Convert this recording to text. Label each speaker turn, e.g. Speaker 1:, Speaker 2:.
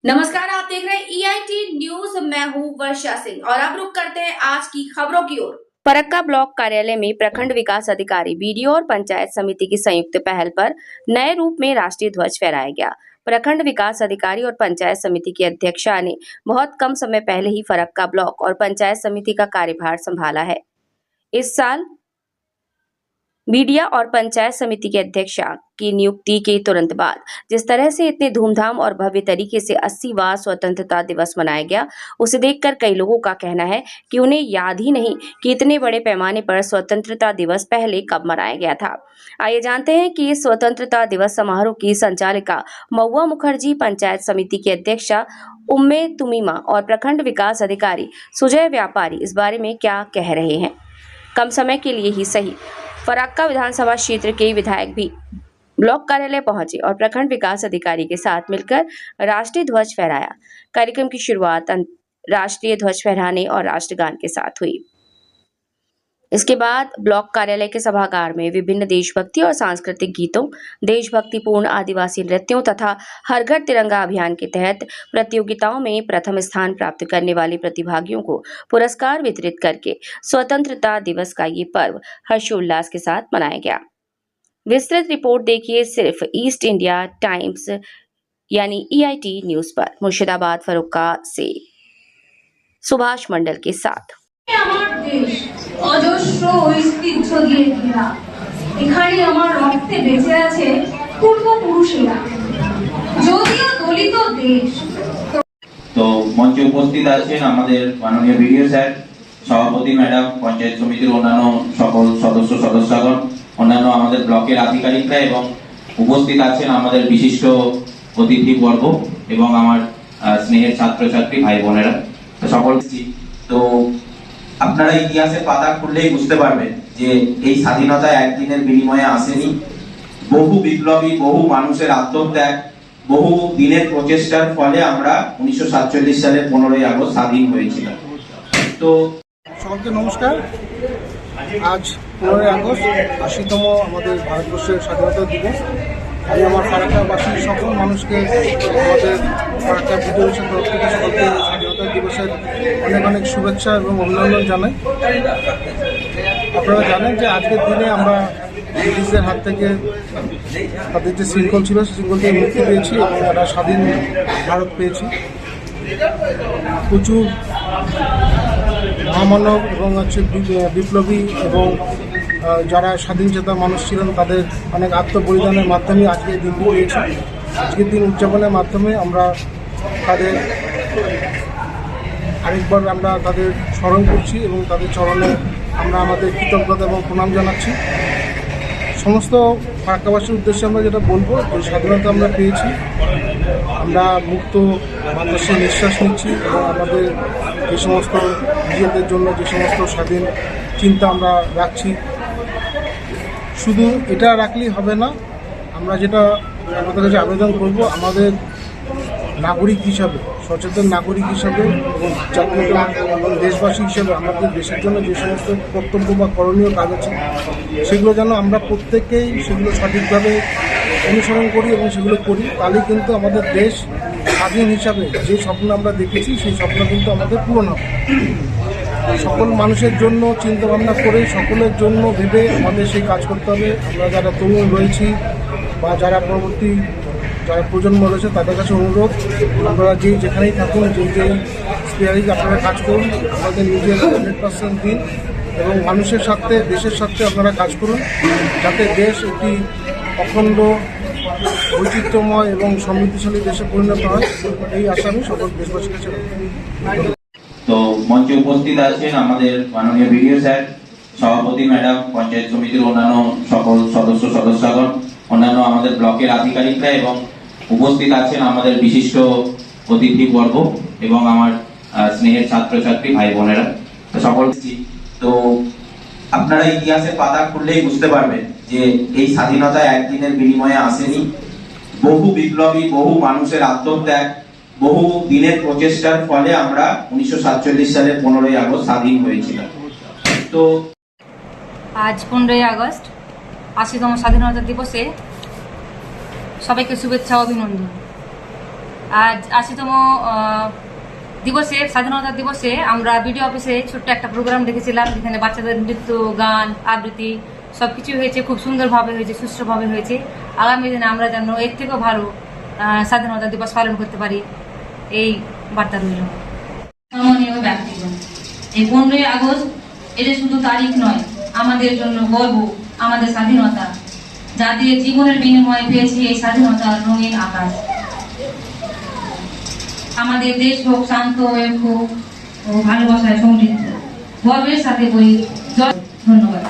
Speaker 1: नमस्कार, आप देख रहे हैं EIT न्यूज। मैं हूं वर्षा सिंह और अब रुक करते हैं आज की खबरों की ओर। फरक्का ब्लॉक कार्यालय में प्रखंड विकास अधिकारी, बीडीओ और पंचायत समिति की संयुक्त पहल पर नए रूप में राष्ट्रीय ध्वज फहराया गया। प्रखंड विकास अधिकारी और पंचायत समिति की अध्यक्षा ने बहुत कम समय पहले ही फरक्का ब्लॉक और पंचायत समिति का कार्यभार संभाला है। इस साल मीडिया और पंचायत समिति के अध्यक्षा की नियुक्ति के तुरंत बाद जिस तरह से इतने धूमधाम और भव्य तरीके से 80वां स्वतंत्रता दिवस मनाया गया, उसे देखकर कई लोगों का कहना है कि उन्हें याद ही नहीं कि इतने बड़े पैमाने पर स्वतंत्रता दिवस पहले कब मनाया गया था। आइए जानते हैं कि इस स्वतंत्रता दिवस समारोह की संचालिका महुआ मुखर्जी, पंचायत समिति की अध्यक्षा उम्मे तुमीमा और प्रखंड विकास अधिकारी सुजय व्यापारी इस बारे में क्या कह रहे हैं। कम समय के लिए ही सही, फरक्का विधानसभा क्षेत्र के विधायक भी ब्लॉक कार्यालय पहुंचे और प्रखंड विकास अधिकारी के साथ मिलकर राष्ट्रीय ध्वज फहराया। कार्यक्रम की शुरुआत राष्ट्रीय ध्वज फहराने और राष्ट्रगान के साथ हुई। इसके बाद ब्लॉक कार्यालय के सभागार में विभिन्न देशभक्ति और सांस्कृतिक गीतों, देशभक्तिपूर्ण आदिवासी नृत्यों तथा हर घर तिरंगा अभियान के तहत प्रतियोगिताओं में प्रथम स्थान प्राप्त करने वाले प्रतिभागियों को पुरस्कार वितरित करके स्वतंत्रता दिवस का ये पर्व हर्षोल्लास के साथ मनाया गया। विस्तृत रिपोर्ट देखिए सिर्फ ईस्ट इंडिया टाइम्स यानी EIT न्यूज पर। मुर्शिदाबाद फरुक्का से सुभाष मंडल के साथ।
Speaker 2: আমার দেশ অজস্র ঐতিহ্য দিয়ে ঘেরা। এখানে আমার রক্তে বেঁচে আছে পূর্বপুরুষেরা, যদিও দলিত দেশ।
Speaker 3: তো মঞ্চে উপস্থিত আছেন আমাদের মাননীয় বিডিও স্যার, সভাপতি ম্যাডাম, পঞ্চায়েত সমিতির অন্যান্য সকল সদস্যগণ, অন্যান্য আমাদের ব্লকের আধিকারিকরা এবং উপস্থিত আছেন আমাদের বিশিষ্ট অতিথিবর্গ এবং আমার স্নেহের ছাত্রছাত্রী ভাই বোনেরা সকল। তো আপনারা ইতিহাসের পাতা খুললেই বুঝতে পারবেন যে এই স্বাধীনতা একদিনের বিনিময়ে আসেনি। বহু বিপ্লবী, বহু মানুষের আত্মত্যাগ, বহু দিনের প্রচেষ্টার ফলে আমরা 1947 সালের 15ই আগস্ট স্বাধীন হয়েছিলাম। তো
Speaker 4: সকলকে নমস্কার। আজ 15ই আগস্ট 80তম আমাদের ভারতবর্ষের স্বাধীনতা দিবস। আমি আমার ফারাক্কাবাসী সকল মানুষকে, আমাদের ফারাক্কা বিডিওর তরফ থেকে সকলকে স্বাধীনতা দিবসের অনেক অনেক শুভেচ্ছা এবং অভিনন্দন জানাই। আপনারা জানেন যে আজকের দিনে আমরা ব্রিটিশদের হাত থেকে তাদের যে শৃঙ্খল ছিল সেই শৃঙ্খল থেকে মুক্তি পেয়েছি এবং আমরা স্বাধীন ভারত পেয়েছি। প্রচুর মহামানব এবং বিপ্লবী এবং যারা স্বাধীন চেতা মানুষ ছিলেন তাদের অনেক আত্মবলিদানের মাধ্যমে আজকে এই দিনটি পেয়েছি। আজকের দিন উদযাপনের মাধ্যমে আমরা তাদের আরেকবার আমরা তাদের স্মরণ করছি এবং তাদের চরণে আমরা আমাদের কৃতজ্ঞতা এবং প্রণাম জানাচ্ছি। সমস্ত ফারাক্কাবাসীর উদ্দেশ্যে আমরা যেটা বলবো, যে স্বাধীনতা আমরা পেয়েছি, আমরা মুক্ত বাতাসে নিঃশ্বাস নিচ্ছি এবং আমাদের যে সমস্ত নিজেদের জন্য যে সমস্ত স্বাধীন চিন্তা আমরা রাখছি, শুধু এটা রাখলেই হবে না। আমরা যেটা আমাদের কাছে আবেদন করব, আমাদের নাগরিক হিসাবে, সচেতন নাগরিক হিসাবে এবং জাতীয় এবং দেশবাসী হিসাবে আমাদের দেশের জন্য যে সমস্ত কর্তব্য বা করণীয় কাজ আছে সেগুলো যেন আমরা প্রত্যেকেই সেগুলো সঠিকভাবে অনুসরণ করি এবং সেগুলো করি। তাহলে কিন্তু আমাদের দেশ স্বাধীন হিসাবে যে স্বপ্ন আমরা দেখেছি সেই স্বপ্ন কিন্তু আমাদের পূরণ হবে। সকল মানুষের জন্য চিন্তা ভাবনা করে, সকলের জন্য ভেবে আমাদের সেই কাজ করতে হবে। আমরা যারা তরুণ রয়েছি বা যারা পরবর্তী যারা প্রজন্ম রয়েছে তাদের কাছে অনুরোধ, আপনারা যেখানেই থাকুন, যেই স্পেয়ারিং আপনারা কাজ করুন, আমাদের নিজের 100% দিন এবং মানুষের সাথে, দেশের সাথে আপনারা কাজ করুন, যাতে দেশ একটি অখণ্ড, বৈচিত্র্যময় এবং সমৃদ্ধিশালী দেশে পরিণত হয়। এই আশা আমি সকল দেশবাসীর কাছে রাখি।
Speaker 3: তো মঞ্চে উপস্থিত আছেন আমাদের মাননীয় বিডিও স্যার, সভাপতি ম্যাডাম, পঞ্চায়েত সমিতির অন্যান্য সকল সদস্যগণ, অন্যান্য আমাদের ব্লকের আধিকারিকরা এবং উপস্থিত আছেন আমাদের বিশিষ্ট অতিথিবর্গ এবং আমার স্নেহের ছাত্রছাত্রী ভাই বোনেরা সকল। তো আপনারা ইতিহাসের পাতা খুললেই বুঝতে পারবেন যে এই স্বাধীনতা একদিনের বিনিময়ে আসেনি। বহু বিপ্লবী, বহু মানুষের আত্মত্যাগ, বহু দিনের প্রচেষ্টার ফলে আমরা 1947 সালের 15ই আগস্ট স্বাধীন হয়েছিলাম। তো
Speaker 5: আজ 15ই আগস্ট 80তম স্বাধীনতা দিবসে সবাইকে শুভেচ্ছা ও অভিনন্দন। আজ 80তম দিবসে, স্বাধীনতা দিবসে আমরা বিডিও অফিসে ছোট্ট একটা প্রোগ্রাম দেখেছিলাম, যেখানে বাচ্চাদের নৃত্য, গান, আবৃত্তি সবকিছু হয়েছে, খুব সুন্দরভাবে হয়েছে, সুষ্ঠুভাবে হয়েছে। আগামী দিনে আমরা যেন এর থেকেও ভালো স্বাধীনতা দিবস পালন করতে পারি, এই বার্তা রইল।
Speaker 2: সম্মানীয় ব্যক্তিগণ, এই 15ই আগস্ট এটা শুধু তারিখ নয়, আমাদের জন্য গর্ব, আমাদের স্বাধীনতা, যা দিয়ে জীবনের বিনিময়ে পেয়েছি এই স্বাধীনতার রঙিন আকাশ। আমাদের দেশ হোক শান্ত, ঐক্য ও ভালোবাসায় সমৃদ্ধ। গর্বের সাথে বলি, ধন্যবাদ।